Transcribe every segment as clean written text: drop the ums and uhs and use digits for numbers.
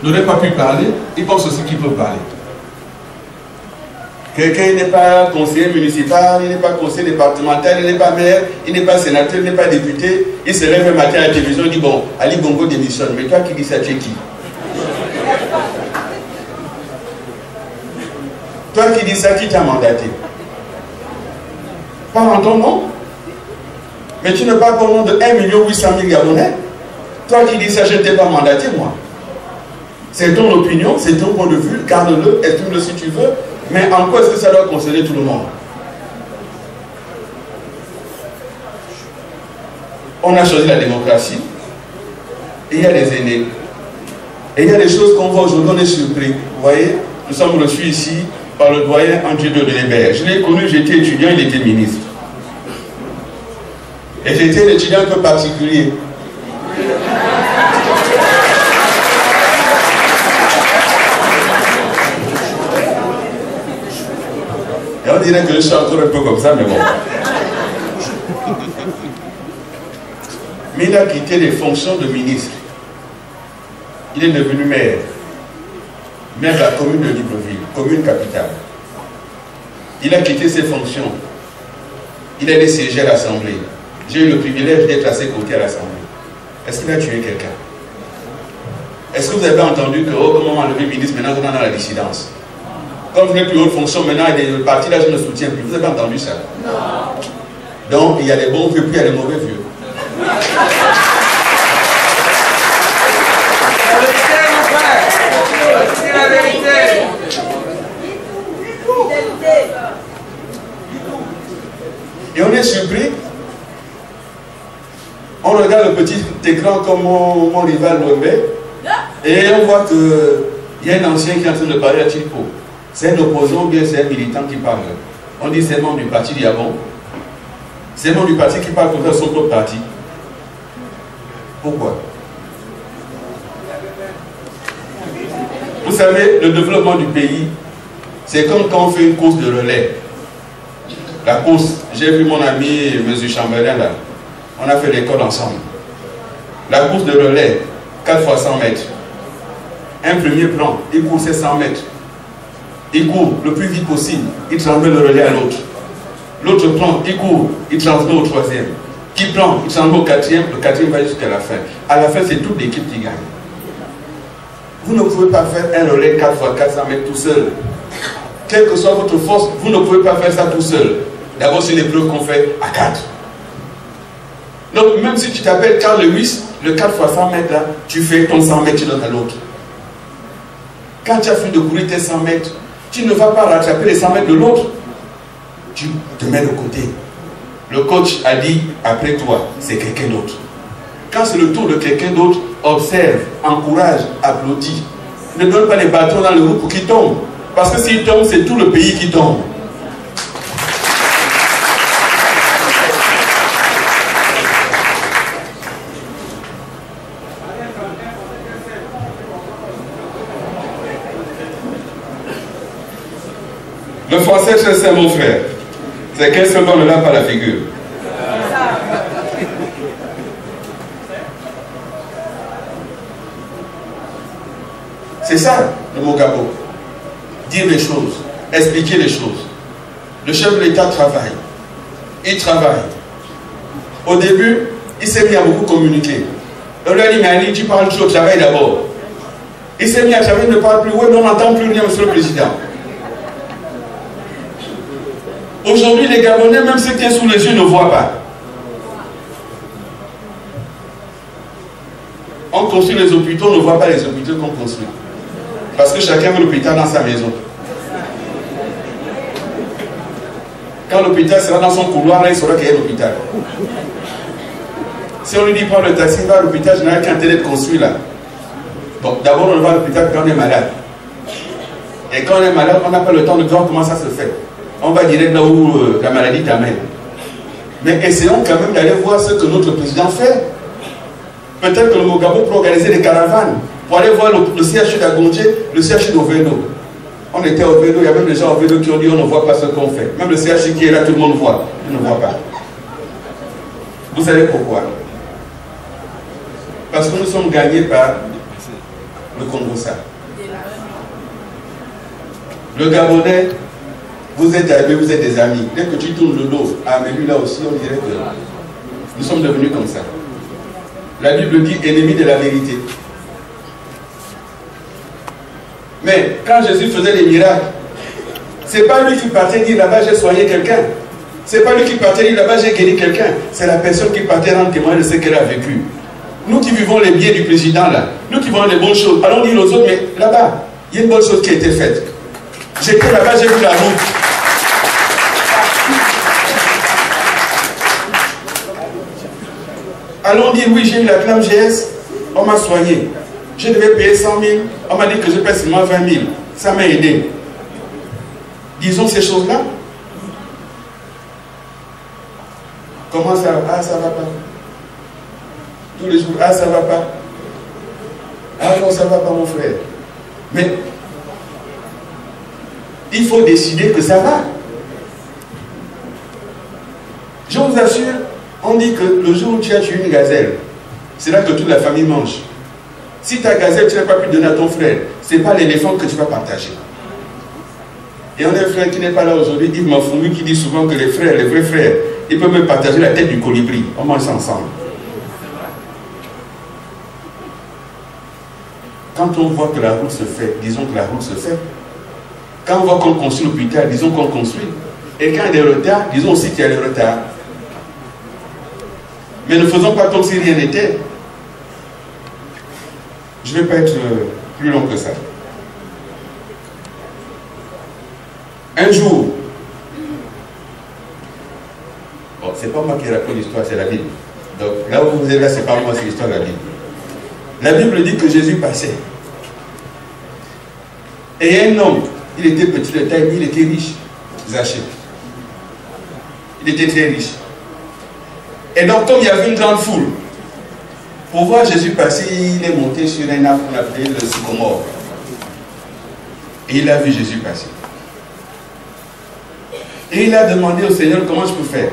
n'aurait pas pu parler, ils pensent aussi qu'ils peuvent parler. Quelqu'un n'est pas conseiller municipal, il n'est pas conseiller départemental, il n'est pas maire, il n'est pas sénateur, il n'est pas député. Il se lève un matin à la télévision et dit bon, Ali Bongo démissionne. Mais toi qui dis ça, tu es qui? Toi qui dis ça, qui t'a mandaté? Pas en ton nom. Mais tu ne parles pas au nom de 1 800 000 Gabonais. Toi qui dis ça, je ne t'ai pas mandaté, moi. C'est ton opinion, c'est ton point de vue, garde-le, exprime-le si tu veux. Mais en quoi est-ce que ça doit concerner tout le monde? On a choisi la démocratie, et il y a des aînés. Et il y a des choses qu'on voit aujourd'hui, on est surpris. Vous voyez, nous sommes reçus ici par le doyen André de Delébert. Je l'ai connu, j'étais étudiant, il était ministre. Et j'étais un étudiant un peu particulier. Et on dirait que je suis encore un peu comme ça, mais bon. Mais il a quitté les fonctions de ministre. Il est devenu maire. Maire de la commune de Libreville, commune capitale. Il a quitté ses fonctions. Il a allé siéger à l'Assemblée. J'ai eu le privilège d'être à ses côtés à l'Assemblée. Est-ce qu'il a tué quelqu'un? Est-ce que vous avez entendu que, oh, comment on a enlevé le ministre, maintenant on est dans la dissidence? Comme vous n'êtes plus haute fonction, maintenant il y a des partis là, je ne soutiens plus. Vous avez entendu ça? Non. Donc il y a les bons vieux, puis il y a les mauvais vieux. C'est la vérité. Et on est surpris. On regarde le petit écran comme mon rival Noël, et on voit qu'il y a un ancien qui est en train de parler à Tilpo. C'est un opposant, bien c'est un militant qui parle. On dit c'est un membre du parti Diabon. C'est un membre du parti qui parle contre son propre parti. Pourquoi? Vous savez, le développement du pays, c'est comme quand on fait une course de relais. La course, j'ai vu mon ami M. Chambelin là. On a fait l'école ensemble. La course de relais, 4 fois 100 mètres. Un premier plan, il court ses 100 mètres. Il court le plus vite possible, il transmet le relais à l'autre. L'autre prend, il court, il transmet au troisième. Qui prend, il transmet au quatrième, le quatrième va jusqu'à la fin. À la fin, c'est toute l'équipe qui gagne. Vous ne pouvez pas faire un relais 4 fois 400 mètres tout seul. Quelle que soit votre force, vous ne pouvez pas faire ça tout seul. D'abord, c'est l'épreuve qu'on fait à 4. Donc, même si tu t'appelles Carl Lewis, le 4 fois 100 mètres là, tu fais ton 100 mètres, tu donnes à l'autre. Quand tu as fini de courir tes 100 mètres, tu ne vas pas rattraper les 100 mètres de l'autre. Tu te mets de côté. Le coach a dit, après toi, c'est quelqu'un d'autre. Quand c'est le tour de quelqu'un d'autre, observe, encourage, applaudit. Ne donne pas les bâtons dans le roue pour qu'ils tombent. Parce que s'ils tombent, c'est tout le pays qui tombe. Le français, c'est mon frère. C'est qu'un seul dans le lave par la figure. C'est ça, le mot Gabo. Dire les choses, expliquer les choses. Le chef de l'État travaille. Il travaille. Au début, il s'est mis à beaucoup communiquer. On lui a dit, mais Ali, tu parles trop, travaille d'abord. Il s'est mis à travailler, il ne parle plus. Oui, mais on n'entend plus rien, monsieur le Président. Aujourd'hui, les Gabonais, même ceux qui sont sous les yeux, ne voient pas. On construit les hôpitaux, on ne voit pas les hôpitaux qu'on construit. Parce que chacun veut l'hôpital dans sa maison. Quand l'hôpital sera dans son couloir, là, il saura qu'il y a un hôpital. Si on lui dit prends le taxi, il va à l'hôpital général qui est en train d'être construit là. Bon, d'abord on va à l'hôpital quand on est malade. Et quand on est malade, on n'a pas le temps de voir comment ça se fait. On va direct là où la maladie t'amène. Mais essayons quand même d'aller voir ce que notre président fait. Peut-être que le Mogabo peut organiser des caravanes pour aller voir le CHU d'Agondje, le CHU d'Ovendo. On était au Ovendo, il y a même des gens au Ovendo qui ont dit on ne voit pas ce qu'on fait. Même le CHU qui est là, tout le monde voit. Il ne voit pas. Vous savez pourquoi? Parce que nous sommes gagnés par le Congo-Ça. Le Gabonais, vous êtes amis, vous êtes des amis. Dès que tu tournes le dos, ah mais lui là aussi, on dirait que nous sommes devenus comme ça. La Bible dit ennemi de la vérité. Mais quand Jésus faisait des miracles, c'est pas lui qui partait dire là-bas j'ai soigné quelqu'un. C'est pas lui qui partait dire là-bas j'ai guéri quelqu'un. C'est la personne qui partait rendre témoignage de ce qu'elle a vécu. Nous qui vivons les biens du président là, nous qui vivons les bonnes choses, allons dire aux autres, mais là-bas, il y a une bonne chose qui a été faite. J'étais là-bas, j'ai vu la route. Allons dire oui, j'ai eu la clame GS, on m'a soigné. Je devais payer 100 000, on m'a dit que je paie seulement 20 000. Ça m'a aidé. Disons ces choses-là. Comment ça va? Ah, ça va pas. Tous les jours, ah, ça va pas. Ah non, ça va pas, mon frère. Mais il faut décider que ça va. Je vous assure, on dit que le jour où tu as tué une gazelle, c'est là que toute la famille mange. Si ta gazelle, tu n'as pas pu donner à ton frère, ce n'est pas l'éléphant que tu vas partager. Et on a un frère qui n'est pas là aujourd'hui, Yves Mafoumi, qui dit souvent que les frères, les vrais frères, ils peuvent même partager la tête du colibri. On mange ça ensemble. Quand on voit que la route se fait, disons que la route se fait. Quand on voit qu'on construit l'hôpital, disons qu'on construit. Et quand il y a des retards, disons aussi qu'il y a des retards. Mais ne faisons pas comme si rien n'était. Je ne vais pas être plus long que ça. Un jour, bon, c'est pas moi qui raconte l'histoire, c'est la Bible. Donc là où vous êtes là, c'est pas moi, c'est l'histoire de la Bible. La Bible dit que Jésus passait. Et un homme, il était petit de taille, il était riche, Zachée. Il était très riche. Et donc, comme il y avait une grande foule, pour voir Jésus passer, il est monté sur un arbre qu'on appelait le sycomore. Et il a vu Jésus passer. Et il a demandé au Seigneur comment je peux faire.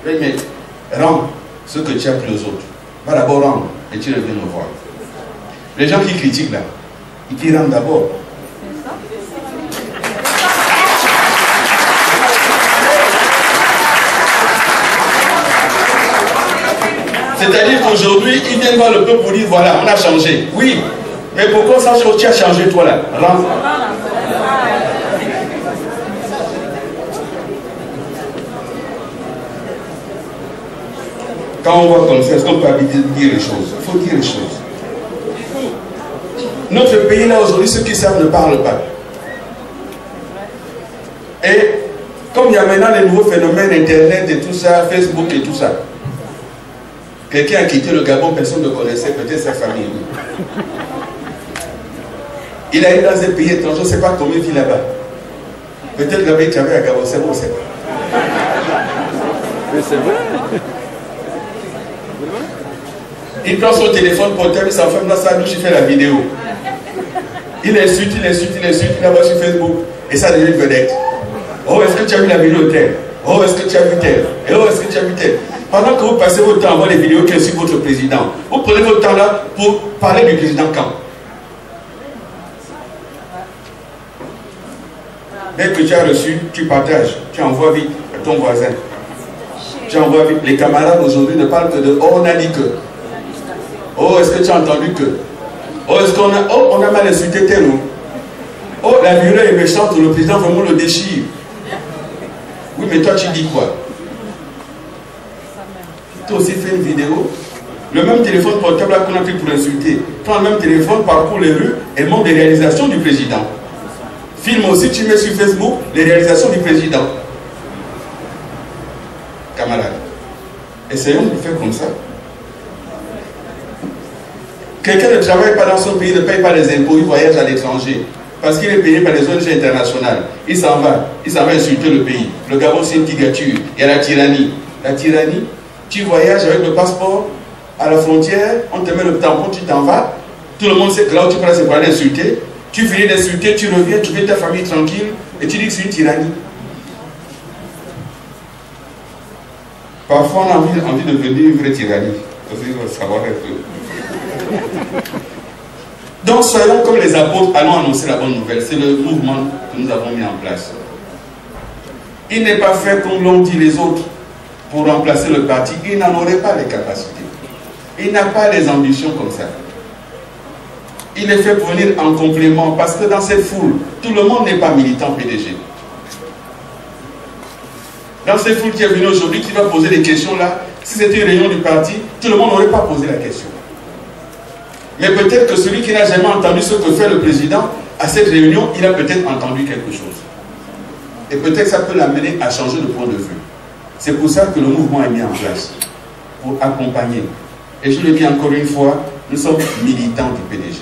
Il dit, mais rends ce que tu as pris aux autres. Va d'abord rendre et tu reviens me voir. Les gens qui critiquent là, ils qui rendent d'abord. C'est-à-dire qu'aujourd'hui, ils viennent voir le peuple pour dire voilà, on a changé. Oui, mais pourquoi ça tu as changé toi là? Rends. Quand on voit comme ça, est-ce qu'on peut dire les choses? Il faut dire les choses. Notre pays là aujourd'hui, ceux qui savent ne parlent pas. Et comme il y a maintenant les nouveaux phénomènes, Internet et tout ça, Facebook et tout ça, quelqu'un a quitté le Gabon, personne ne connaissait, peut-être sa famille. Il a été dans un pays étranger, je ne sais pas combien il vit là-bas. Peut-être là-bas il travaille à Gabon, c'est bon, c'est pas. Mais c'est vrai. Il prend son téléphone portable, il s'enferme dans sa douche, il fait la vidéo. Il insulte, il envoie sur Facebook. Et ça devient une vedette. Oh, est-ce que tu as vu la vidéo telle? Oh, est-ce que tu as vu tel? Et oh, est-ce que tu as vu tel? Pendant que vous passez votre temps à voir les vidéos qui insultent votre président, vous prenez votre temps là pour parler du président quand? Dès que tu as reçu, tu partages, tu envoies vite à ton voisin. Tu envoies vite. Les camarades aujourd'hui ne parlent que de oh, on a dit que. Oh, est-ce que tu as entendu que? Oh, est-ce qu'on a, oh, on a mal insulté tel ou? Oh, la violence est méchante, le président vraiment le déchire. Oui, mais toi tu dis quoi? Tu as aussi fait une vidéo. Le même téléphone portable qu'on a pris pour insulter. Prends le même téléphone, parcours les rues et montre les réalisations du président. Filme aussi, tu mets sur Facebook les réalisations du président. Camarades, essayons de faire comme ça. Quelqu'un ne travaille pas dans son pays, ne paye pas les impôts, il voyage à l'étranger. Parce qu'il est payé par les ONG internationales. Il s'en va insulter le pays. Le Gabon, c'est une dictature. Il y a la tyrannie. La tyrannie, tu voyages avec le passeport à la frontière, on te met le tampon, tu t'en vas. Tout le monde sait que là où tu passes, c'est pour aller insulter. Tu finis d'insulter, tu reviens, tu fais ta famille tranquille et tu dis que c'est une tyrannie. Parfois, on a envie de devenir une vraie tyrannie. Parce qu'il faut savoir un peu. Donc soyons comme les apôtres, allons annoncer la bonne nouvelle. C'est le mouvement que nous avons mis en place. Il n'est pas fait comme l'ont dit les autres pour remplacer le parti. Il n'en aurait pas les capacités. Il n'a pas les ambitions comme ça. Il est fait pour venir en complément parce que dans cette foule, tout le monde n'est pas militant PDG. Dans cette foule qui est venue aujourd'hui, qui va poser des questions là, si c'était une réunion du parti, tout le monde n'aurait pas posé la question. Mais peut-être que celui qui n'a jamais entendu ce que fait le président, à cette réunion, il a peut-être entendu quelque chose. Et peut-être que ça peut l'amener à changer de point de vue. C'est pour ça que le mouvement est mis en place, pour accompagner. Et je le dis encore une fois, nous sommes militants du PDG.